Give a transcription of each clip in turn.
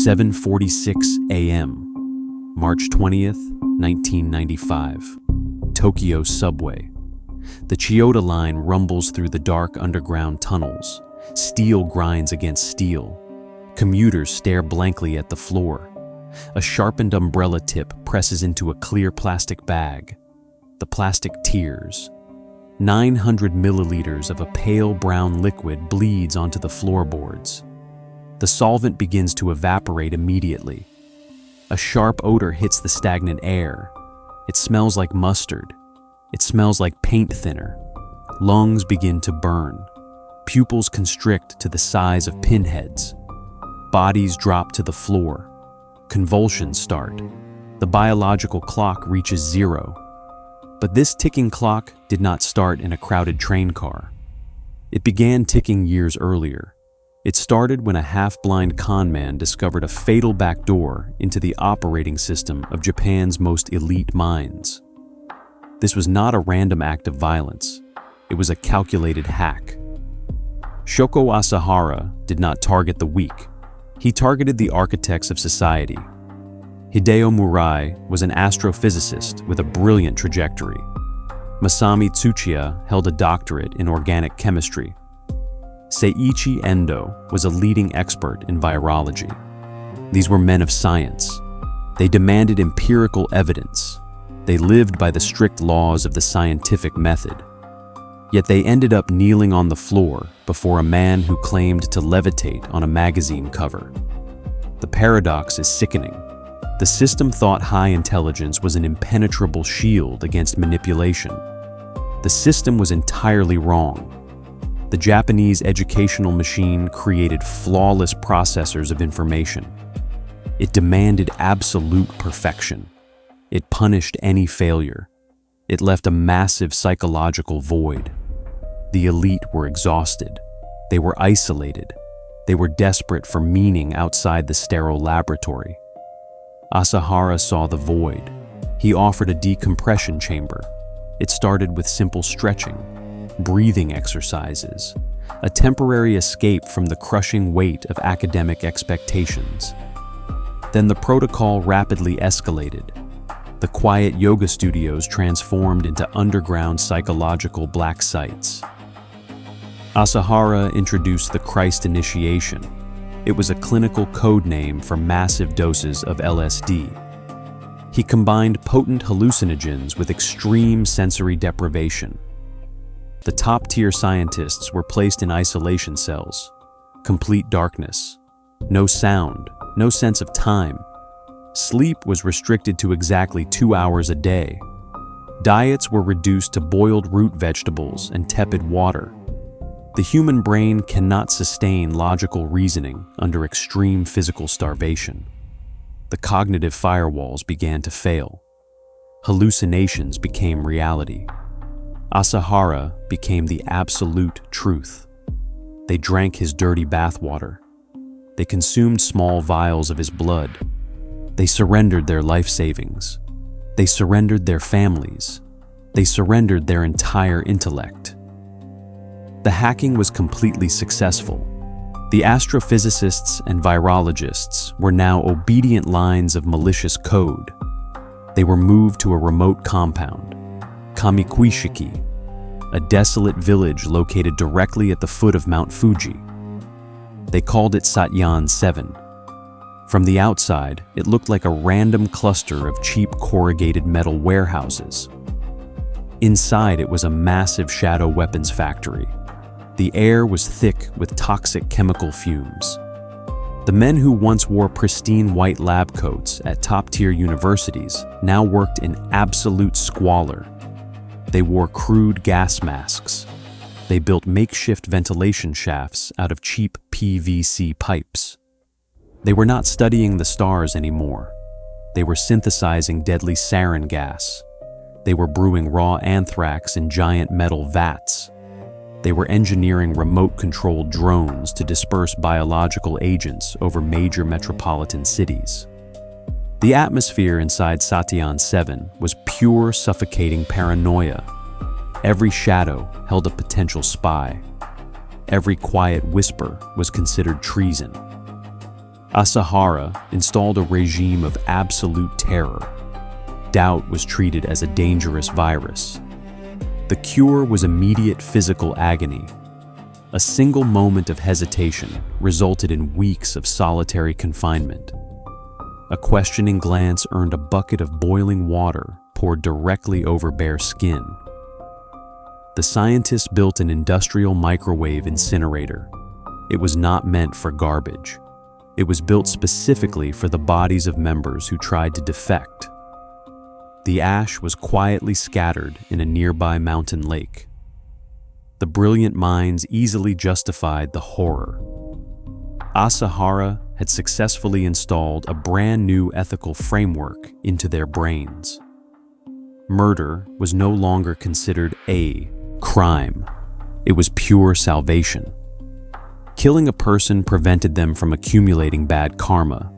7:46 a.m., March 20th, 1995. Tokyo subway. The Chiyoda line rumbles through the dark underground tunnels. Steel grinds against steel. Commuters stare blankly at the floor. A sharpened umbrella tip presses into a clear plastic bag. The plastic tears. 900 milliliters of a pale brown liquid bleeds onto the floorboards. The solvent begins to evaporate immediately. A sharp odor hits the stagnant air. It smells like mustard. It smells like paint thinner. Lungs begin to burn. Pupils constrict to the size of pinheads. Bodies drop to the floor. Convulsions start. The biological clock reaches 0. But this ticking clock did not start in a crowded train car. It began ticking years earlier. It started when a half-blind conman discovered a fatal backdoor into the operating system of Japan's most elite minds. This was not a random act of violence. It was a calculated hack. Shoko Asahara did not target the weak. He targeted the architects of society. Hideo Murai was an astrophysicist with a brilliant trajectory. Masami Tsuchiya held a doctorate in organic chemistry. Seiichi Endo was a leading expert in virology. These were men of science. They demanded empirical evidence. They lived by the strict laws of the scientific method. Yet they ended up kneeling on the floor before a man who claimed to levitate on a magazine cover. The paradox is sickening. The system thought high intelligence was an impenetrable shield against manipulation. The system was entirely wrong. The Japanese educational machine created flawless processors of information. It demanded absolute perfection. It punished any failure. It left a massive psychological void. The elite were exhausted. They were isolated. They were desperate for meaning outside the sterile laboratory. Asahara saw the void. He offered a decompression chamber. It started with simple stretching, breathing exercises, a temporary escape from the crushing weight of academic expectations. Then the protocol rapidly escalated. The quiet yoga studios transformed into underground psychological black sites. Asahara introduced the Christ initiation. It was a clinical code name for massive doses of LSD. He combined potent hallucinogens with extreme sensory deprivation. The top-tier scientists were placed in isolation cells. Complete darkness. No sound, no sense of time. Sleep was restricted to exactly 2 hours a day. Diets were reduced to boiled root vegetables and tepid water. The human brain cannot sustain logical reasoning under extreme physical starvation. The cognitive firewalls began to fail. Hallucinations became reality. Asahara became the absolute truth. They drank his dirty bathwater. They consumed small vials of his blood. They surrendered their life savings. They surrendered their families. They surrendered their entire intellect. The hacking was completely successful. The astrophysicists and virologists were now obedient lines of malicious code. They were moved to a remote compound, Kamikuishiki, a desolate village located directly at the foot of Mount Fuji. They called it Satyan 7. From the outside, it looked like a random cluster of cheap corrugated metal warehouses. Inside, it was a massive shadow weapons factory. The air was thick with toxic chemical fumes. The men who once wore pristine white lab coats at top-tier universities now worked in absolute squalor. They wore crude gas masks. They built makeshift ventilation shafts out of cheap PVC pipes. They were not studying the stars anymore. They were synthesizing deadly sarin gas. They were brewing raw anthrax in giant metal vats. They were engineering remote-controlled drones to disperse biological agents over major metropolitan cities. The atmosphere inside Satyan 7 was pure, suffocating paranoia. Every shadow held a potential spy. Every quiet whisper was considered treason. Asahara installed a regime of absolute terror. Doubt was treated as a dangerous virus. The cure was immediate physical agony. A single moment of hesitation resulted in weeks of solitary confinement. A questioning glance earned a bucket of boiling water poured directly over bare skin. The scientists built an industrial microwave incinerator. It was not meant for garbage. It was built specifically for the bodies of members who tried to defect. The ash was quietly scattered in a nearby mountain lake. The brilliant minds easily justified the horror. Asahara had successfully installed a brand new ethical framework into their brains. Murder was no longer considered a crime. It was pure salvation. Killing a person prevented them from accumulating bad karma.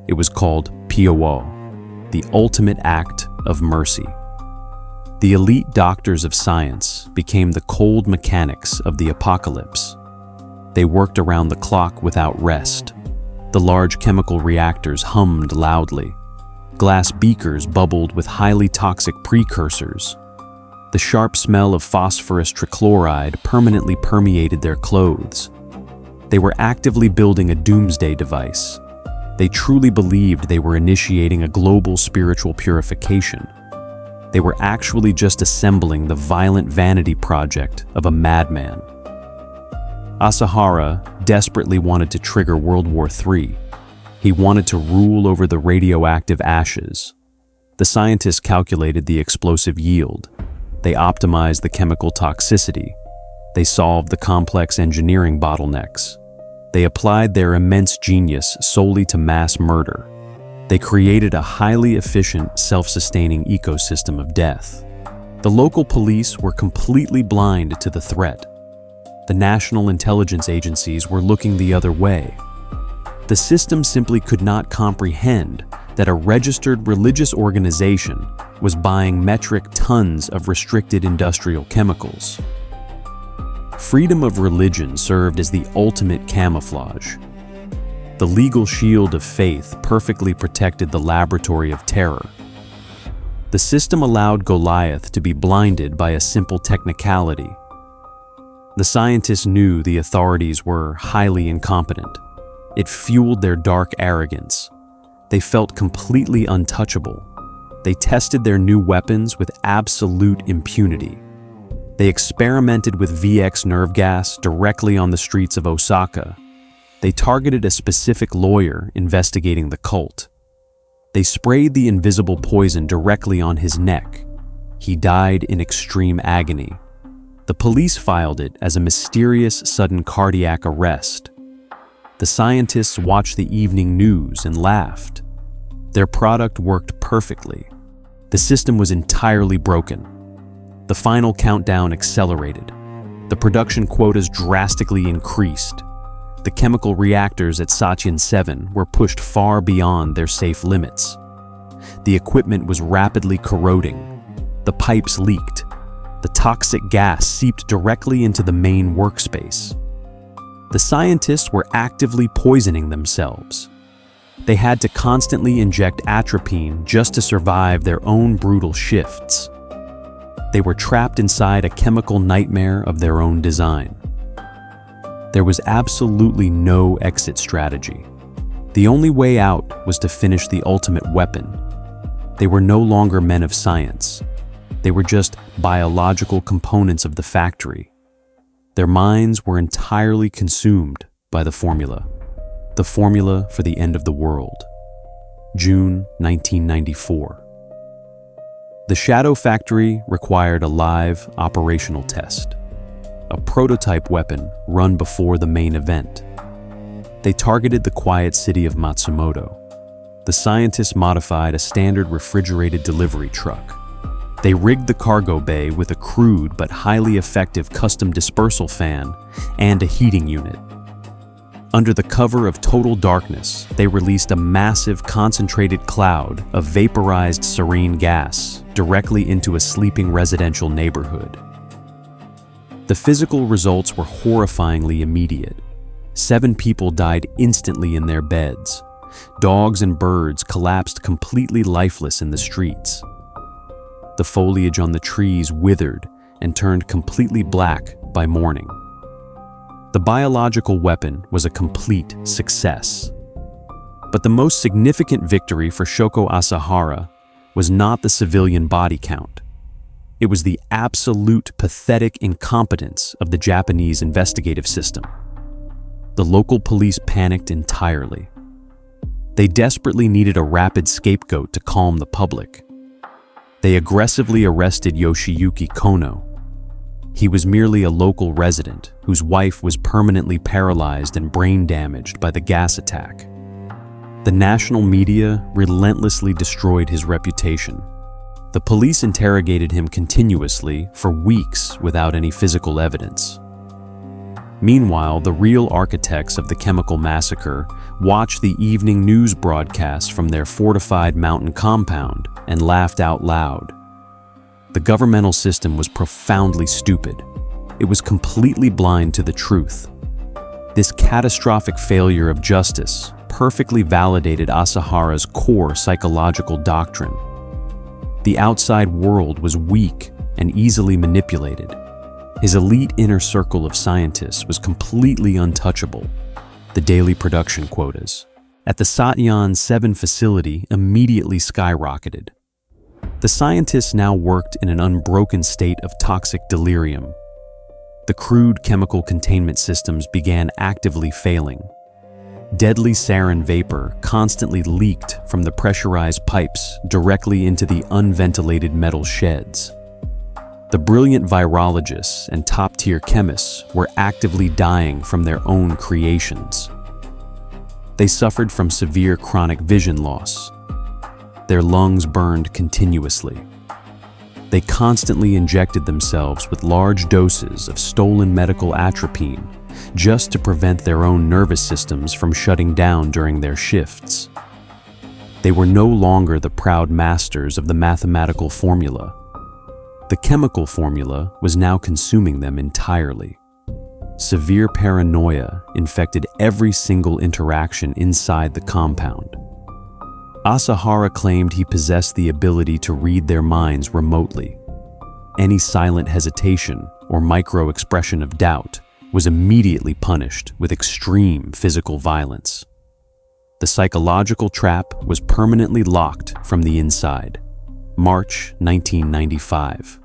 It was called Pyo, the ultimate act of mercy. The elite doctors of science became the cold mechanics of the apocalypse. They worked around the clock without rest. The large chemical reactors hummed loudly. Glass beakers bubbled with highly toxic precursors. The sharp smell of phosphorus trichloride permanently permeated their clothes. They were actively building a doomsday device. They truly believed they were initiating a global spiritual purification. They were actually just assembling the violent vanity project of a madman. Asahara desperately wanted to trigger World War III. He wanted to rule over the radioactive ashes. The scientists calculated the explosive yield. They optimized the chemical toxicity. They solved the complex engineering bottlenecks. They applied their immense genius solely to mass murder. They created a highly efficient, self-sustaining ecosystem of death. The local police were completely blind to the threat. The national intelligence agencies were looking the other way. The system simply could not comprehend that a registered religious organization was buying metric tons of restricted industrial chemicals. Freedom of religion served as the ultimate camouflage. The legal shield of faith perfectly protected the laboratory of terror. The system allowed Goliath to be blinded by a simple technicality. The scientists knew the authorities were highly incompetent. It fueled their dark arrogance. They felt completely untouchable. They tested their new weapons with absolute impunity. They experimented with VX nerve gas directly on the streets of Osaka. They targeted a specific lawyer investigating the cult. They sprayed the invisible poison directly on his neck. He died in extreme agony. The police filed it as a mysterious sudden cardiac arrest. The scientists watched the evening news and laughed. Their product worked perfectly. The system was entirely broken. The final countdown accelerated. The production quotas drastically increased. The chemical reactors at Satyan 7 were pushed far beyond their safe limits. The equipment was rapidly corroding. The pipes leaked. The toxic gas seeped directly into the main workspace. The scientists were actively poisoning themselves. They had to constantly inject atropine just to survive their own brutal shifts. They were trapped inside a chemical nightmare of their own design. There was absolutely no exit strategy. The only way out was to finish the ultimate weapon. They were no longer men of science. They were just biological components of the factory. Their minds were entirely consumed by the formula for the end of the world. June 1994. The Shadow Factory required a live operational test, a prototype weapon run before the main event. They targeted the quiet city of Matsumoto. The scientists modified a standard refrigerated delivery truck. They rigged the cargo bay with a crude but highly effective custom dispersal fan and a heating unit. Under the cover of total darkness, they released a massive concentrated cloud of vaporized sarin gas directly into a sleeping residential neighborhood. The physical results were horrifyingly immediate. 7 people died instantly in their beds. Dogs and birds collapsed completely lifeless in the streets. The foliage on the trees withered and turned completely black by morning. The biological weapon was a complete success. But the most significant victory for Shoko Asahara was not the civilian body count. It was the absolute pathetic incompetence of the Japanese investigative system. The local police panicked entirely. They desperately needed a rapid scapegoat to calm the public. They aggressively arrested Yoshiyuki Kono. He was merely a local resident whose wife was permanently paralyzed and brain damaged by the gas attack. The national media relentlessly destroyed his reputation. The police interrogated him continuously for weeks without any physical evidence. Meanwhile, the real architects of the chemical massacre watched the evening news broadcasts from their fortified mountain compound and laughed out loud. The governmental system was profoundly stupid. It was completely blind to the truth. This catastrophic failure of justice perfectly validated Asahara's core psychological doctrine. The outside world was weak and easily manipulated. His elite inner circle of scientists was completely untouchable. The daily production quotas at the Satyan 7 facility immediately skyrocketed. The scientists now worked in an unbroken state of toxic delirium. The crude chemical containment systems began actively failing. Deadly sarin vapor constantly leaked from the pressurized pipes directly into the unventilated metal sheds. The brilliant virologists and top-tier chemists were actively dying from their own creations. They suffered from severe chronic vision loss. Their lungs burned continuously. They constantly injected themselves with large doses of stolen medical atropine just to prevent their own nervous systems from shutting down during their shifts. They were no longer the proud masters of the mathematical formula. The chemical formula was now consuming them entirely. Severe paranoia infected every single interaction inside the compound. Asahara claimed he possessed the ability to read their minds remotely. Any silent hesitation or micro-expression of doubt was immediately punished with extreme physical violence. The psychological trap was permanently locked from the inside. March 1995.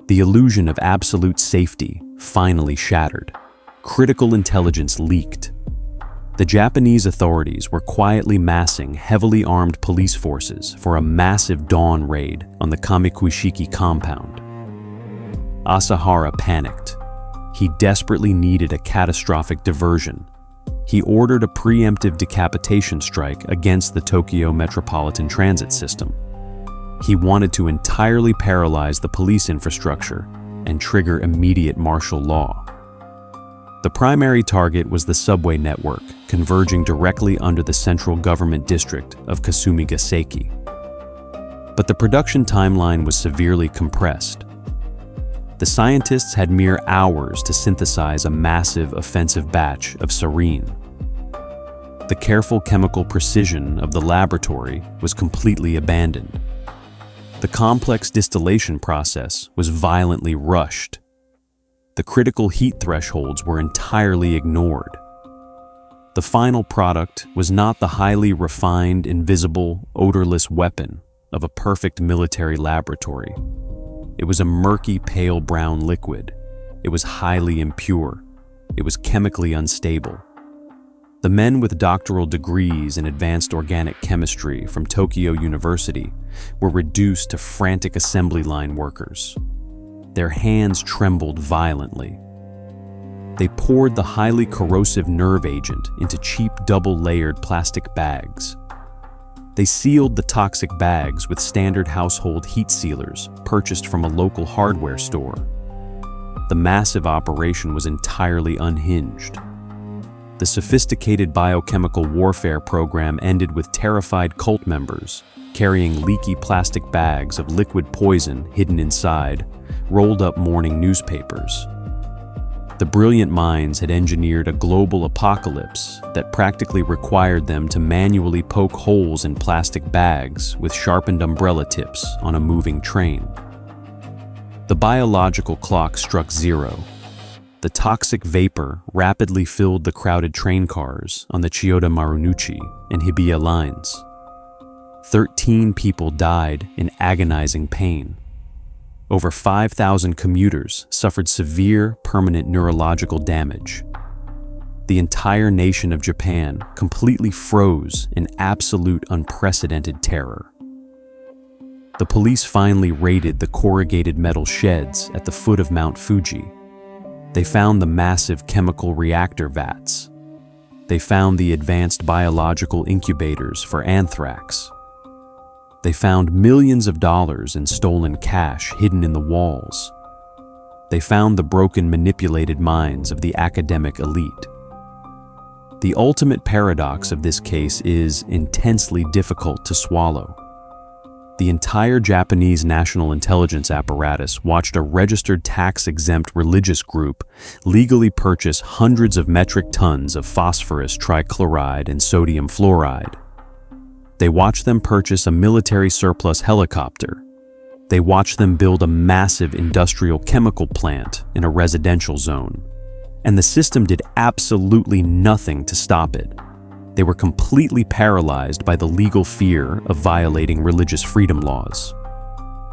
The illusion of absolute safety finally shattered. Critical intelligence leaked. The Japanese authorities were quietly massing heavily armed police forces for a massive dawn raid on the Kamikuishiki compound. Asahara panicked. He desperately needed a catastrophic diversion. He ordered a preemptive decapitation strike against the Tokyo Metropolitan Transit System. He wanted to entirely paralyze the police infrastructure and trigger immediate martial law. The primary target was the subway network, converging directly under the central government district of Kasumigaseki. But the production timeline was severely compressed. The scientists had mere hours to synthesize a massive offensive batch of sarin. The careful chemical precision of the laboratory was completely abandoned. The complex distillation process was violently rushed. The critical heat thresholds were entirely ignored. The final product was not the highly refined, invisible, odorless weapon of a perfect military laboratory. It was a murky, pale brown liquid. It was highly impure. It was chemically unstable. The men with doctoral degrees in advanced organic chemistry from Tokyo University were reduced to frantic assembly line workers. Their hands trembled violently. They poured the highly corrosive nerve agent into cheap double-layered plastic bags. They sealed the toxic bags with standard household heat sealers purchased from a local hardware store. The massive operation was entirely unhinged. The sophisticated biochemical warfare program ended with terrified cult members carrying leaky plastic bags of liquid poison hidden inside rolled-up morning newspapers. The brilliant minds had engineered a global apocalypse that practically required them to manually poke holes in plastic bags with sharpened umbrella tips on a moving train. The biological clock struck zero. The toxic vapor rapidly filled the crowded train cars on the Chiyoda-Marunouchi and Hibiya lines. 13 people died in agonizing pain. Over 5,000 commuters suffered severe, permanent neurological damage. The entire nation of Japan completely froze in absolute unprecedented terror. The police finally raided the corrugated metal sheds at the foot of Mount Fuji. They found the massive chemical reactor vats. They found the advanced biological incubators for anthrax. They found millions of dollars in stolen cash hidden in the walls. They found the broken, manipulated minds of the academic elite. The ultimate paradox of this case is intensely difficult to swallow. The entire Japanese national intelligence apparatus watched a registered tax-exempt religious group legally purchase hundreds of metric tons of phosphorus trichloride and sodium fluoride. They watched them purchase a military surplus helicopter. They watched them build a massive industrial chemical plant in a residential zone. And the system did absolutely nothing to stop it. They were completely paralyzed by the legal fear of violating religious freedom laws.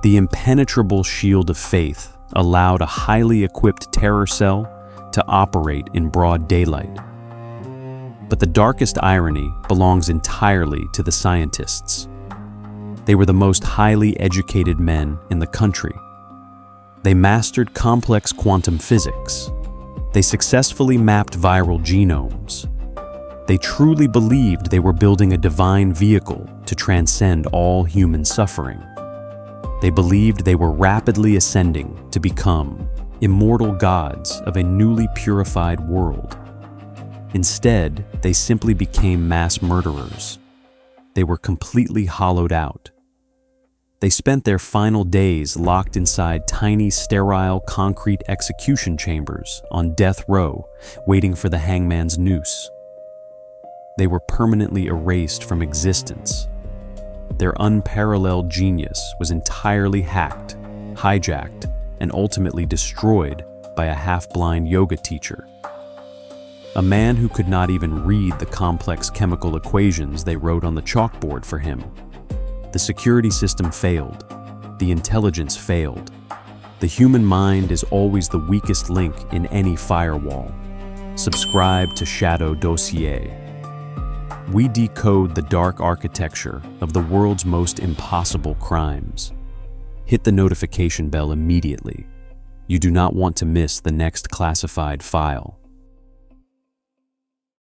The impenetrable shield of faith allowed a highly equipped terror cell to operate in broad daylight. But the darkest irony belongs entirely to the scientists. They were the most highly educated men in the country. They mastered complex quantum physics. They successfully mapped viral genomes. They truly believed they were building a divine vehicle to transcend all human suffering. They believed they were rapidly ascending to become immortal gods of a newly purified world. Instead, they simply became mass murderers. They were completely hollowed out. They spent their final days locked inside tiny, sterile concrete execution chambers on death row, waiting for the hangman's noose. They were permanently erased from existence. Their unparalleled genius was entirely hacked, hijacked, and ultimately destroyed by a half-blind yoga teacher. A man who could not even read the complex chemical equations they wrote on the chalkboard for him. The security system failed. The intelligence failed. The human mind is always the weakest link in any firewall. Subscribe to Shadow Dossier. We decode the dark architecture of the world's most impossible crimes. Hit the notification bell immediately. You do not want to miss the next classified file.